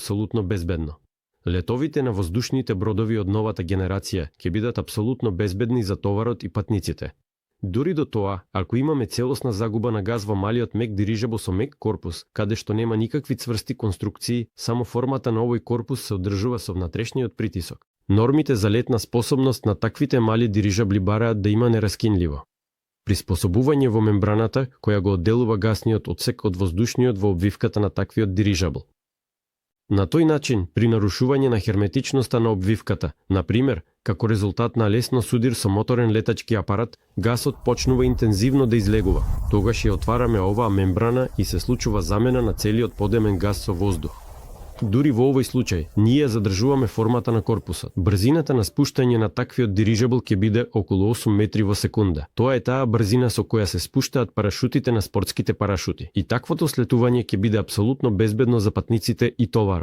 апсолутно безбедно. Летовите на воздушните бродови од новата генерација ќе бидат апсолутно безбедни за товарот и патниците. Дури до тоа, ако имаме целосна загуба на газ во малиот мек дирижабл со мек корпус, каде што нема никакви цврсти конструкции, само формата на овој корпус се одржува со внатрешниот притисок. Нормите за летна способност на таквите мали дирижабли бараат да има нераскинливо приспособување во мембраната која го одделува гасниот одсек од воздушниот во обвивката на таквиот дирижабл. На тој начин, при нарушување на херметичноста на обвивката, например, како резултат на лесно судир со моторен летачки апарат, гасот почнува интензивно да излегува. Тогаш ја отвараме оваа мембрана и се случува замена на целиот подемен гас со воздух. Дури во овој случај, ние задржуваме формата на корпусот. Брзината на спуштање на таквиот дирижабл ќе биде околу 8 метри во секунда. Тоа е таа брзина со која се спуштаат парашутите на спортските парашути. И таквото слетување ќе биде апсолутно безбедно за патниците и товарот.